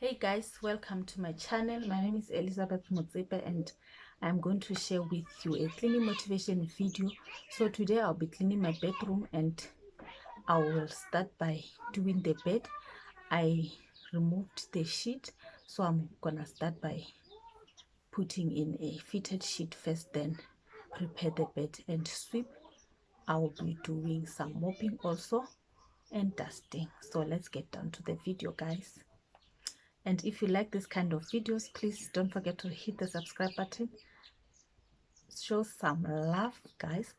Hey guys, welcome to my channel. My name is Motsepe and I'm going to share with you a cleaning motivation video. So today I'll be cleaning my bedroom and I will start by doing the bed. I removed the sheet, so I'm gonna start by putting in a fitted sheet first, then prepare the bed and sweep. I will be doing some mopping also and dusting. So let's get down to the video, guys. And if you like this kind of videos, please don't forget to hit the subscribe button, show some love, guys,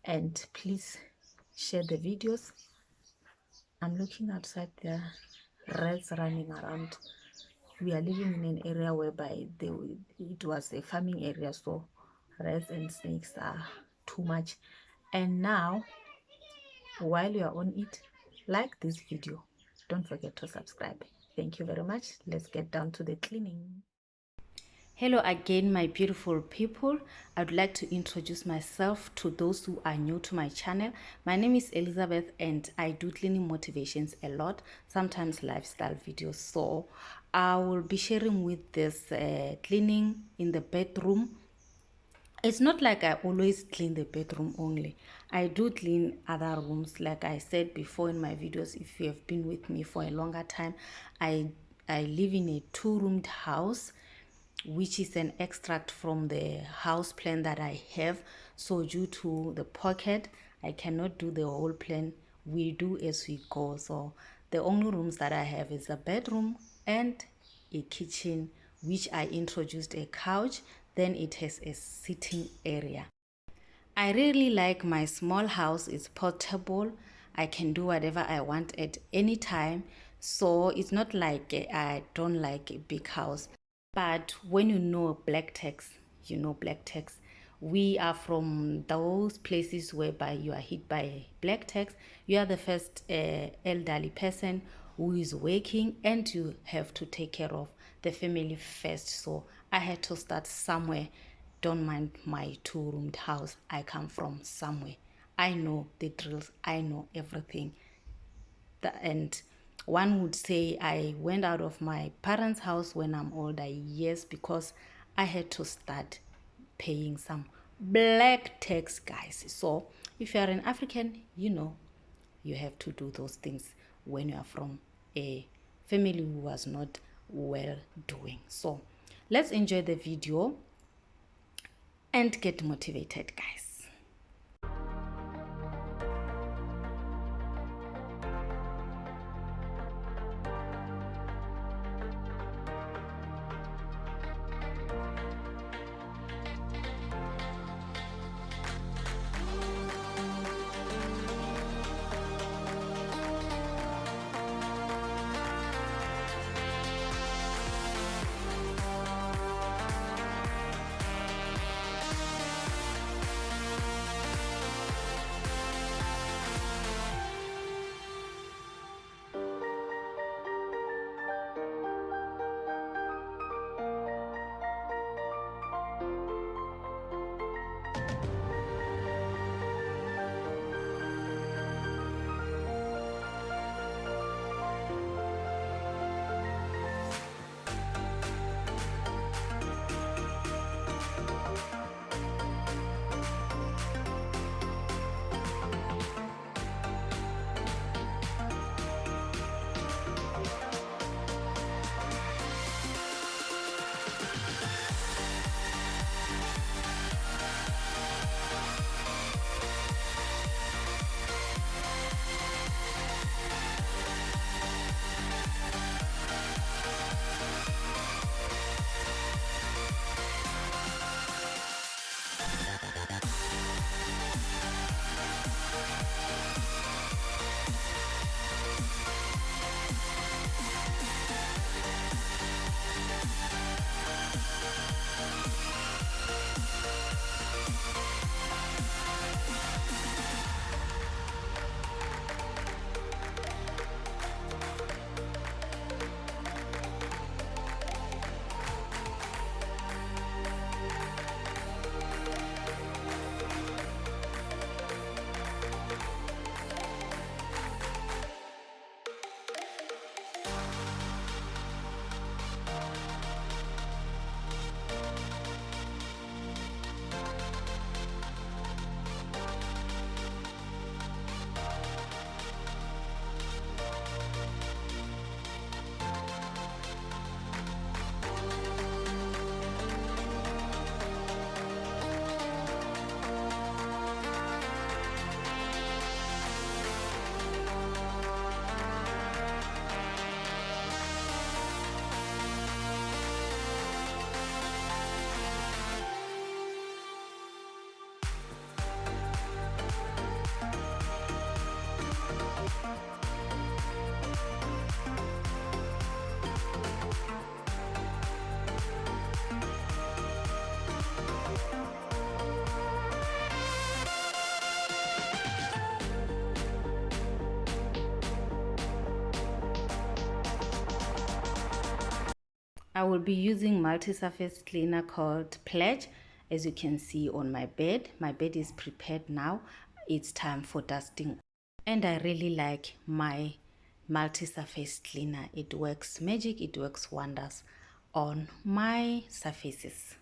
and please share the videos. I'm looking outside, there are rats running around. We are living in an area whereby it was a farming area, so rats and snakes are too much. And now, while you are on it, like this video, don't forget to subscribe. Thank you very much. Let's get down to the cleaning. Hello again, my beautiful people. I'd like to introduce myself to those who are new to my channel. My name is Elizabeth and I do cleaning motivations a lot, sometimes lifestyle videos. So I will be sharing with this cleaning in the bedroom. It's not like I always clean the bedroom only. I do clean other rooms. Like I said before in my videos, if you have been with me for a longer time, I live in a two-roomed house, which is an extract from the house plan that I have. So due to the pocket, I cannot do the whole plan. We do as we go. So the only rooms that I have is a bedroom and a kitchen, which I introduced a couch. Then it has a sitting area. I really like my small house. It's portable. I can do whatever I want at any time. So it's not like I don't like a big house. But when you know black tax, you know black tax. We are from those places whereby you are hit by black tax. You are the first elderly person who is working and you have to take care of the family first. So I had to start somewhere. Don't mind my two-roomed house. I come from somewhere. I know the drills. I know everything. And one would say I went out of my parents' house when I'm older, yes, because I had to start paying some black tax, guys. So if you are an African, you know you have to do those things when you are from a family who was not well doing. So let's enjoy the video and get motivated, guys. I will be using multi-surface cleaner called Pledge. As you can see on my bed is prepared now. It's time for dusting. And I really like my multi-surface cleaner. It works magic, it works wonders on my surfaces.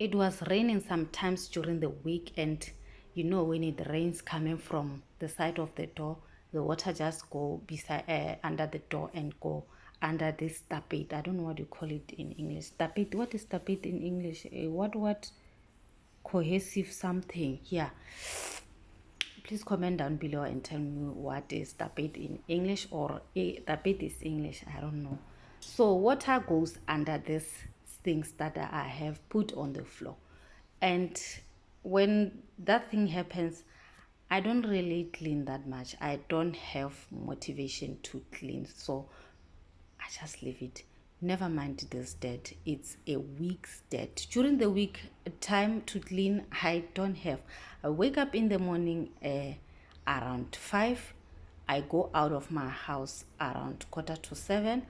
It was raining sometimes during the week, and you know when it rains coming from the side of the door, the water just go beside under the door and go under this tapete. I don't know what you call it in English. Tapete. What is tapete in English? What cohesive something? Yeah. Please comment down below and tell me what is tapete in English, or tapete is English. I don't know. So water goes under these things that I have put on the floor, and when that thing happens, I don't really clean that much. I don't have motivation to clean, so I just leave it. Never mind this debt. It's a week's debt. During the week time to clean, I don't have. I wake up in the morning around 5. I go out of my house around 6:45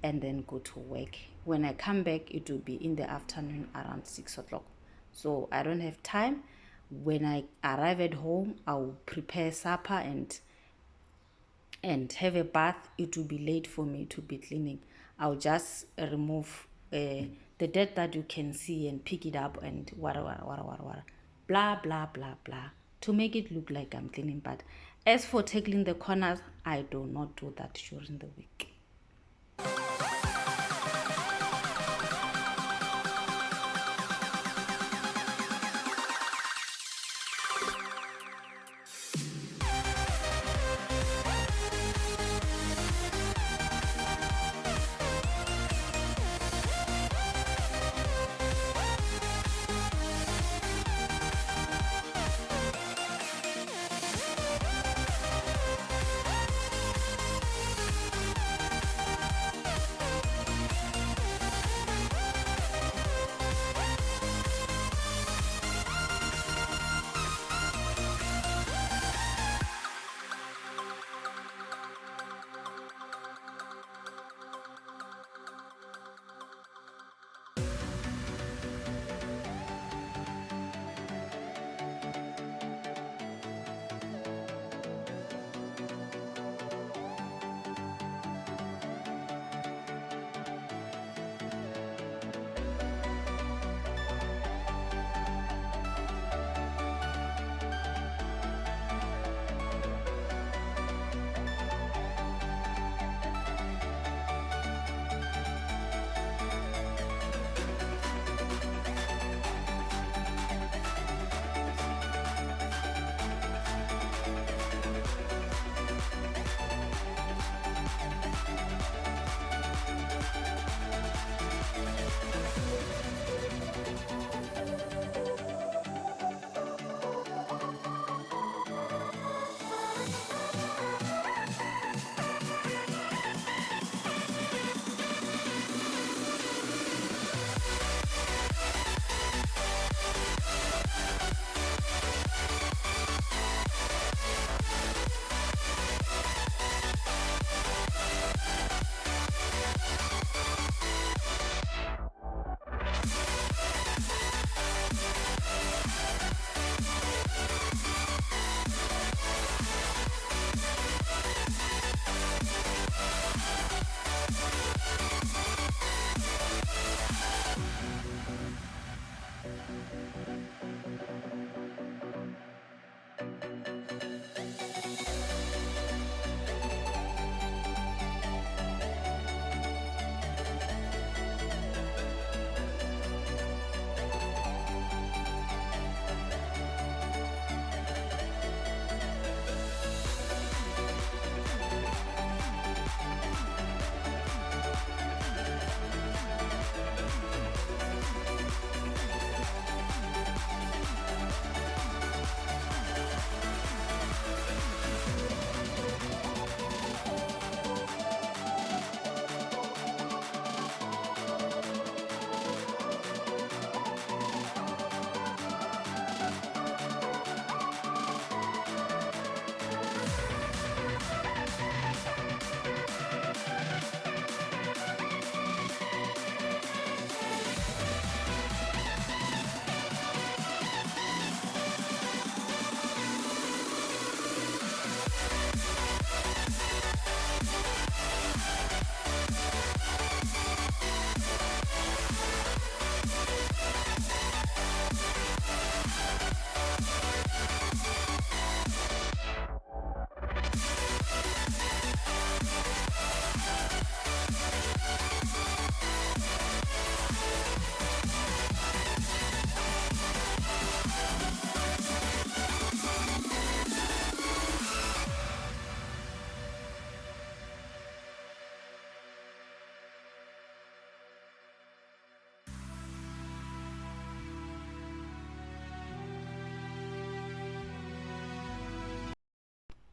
and then go to work. When I come back, it will be in the afternoon around 6 o'clock. So I don't have time. When I arrive at home, I'll prepare supper and have a bath. It will be late for me to be cleaning. I'll just remove the dirt that you can see and pick it up and blah blah blah blah to make it look like I'm cleaning. But as for tackling the corners, I do not do that during the week.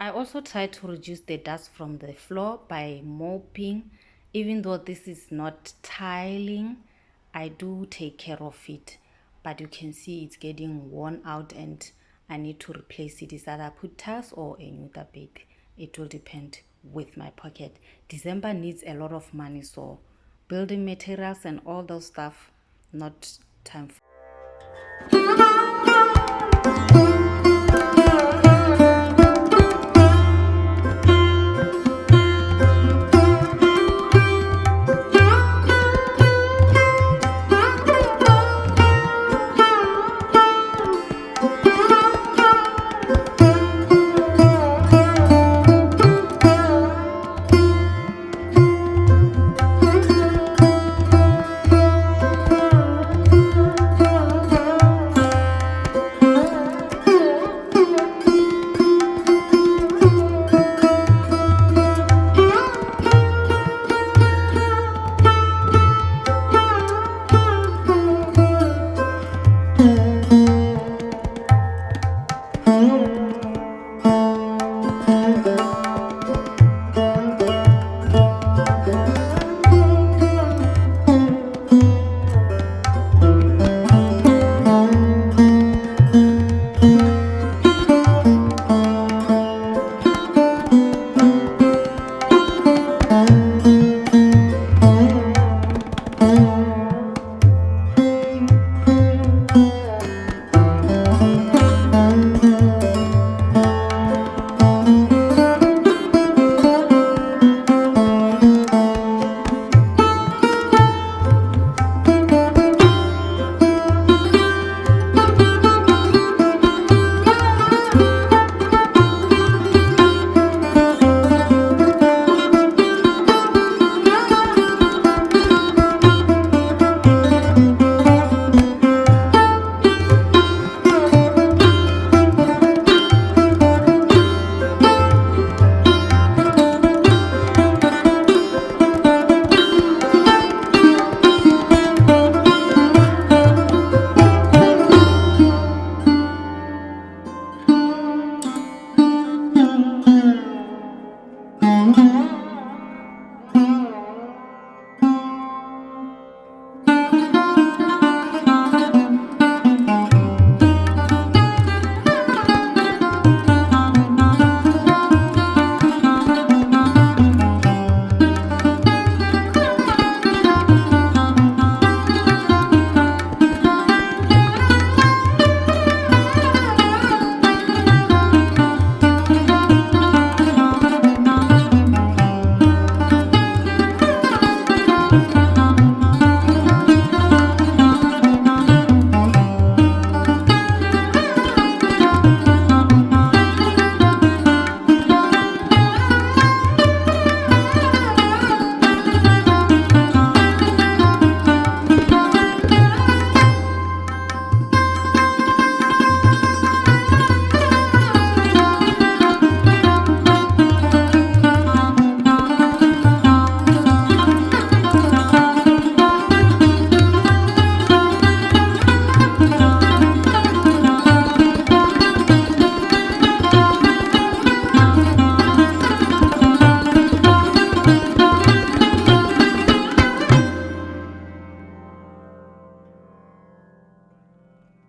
I also try to reduce the dust from the floor by mopping. Even though this is not tiling, I do take care of it. But you can see it's getting worn out and I need to replace it. Is that I put tiles or a new tapete? It will depend with my pocket. December needs a lot of money, so building materials and all those stuff, not time for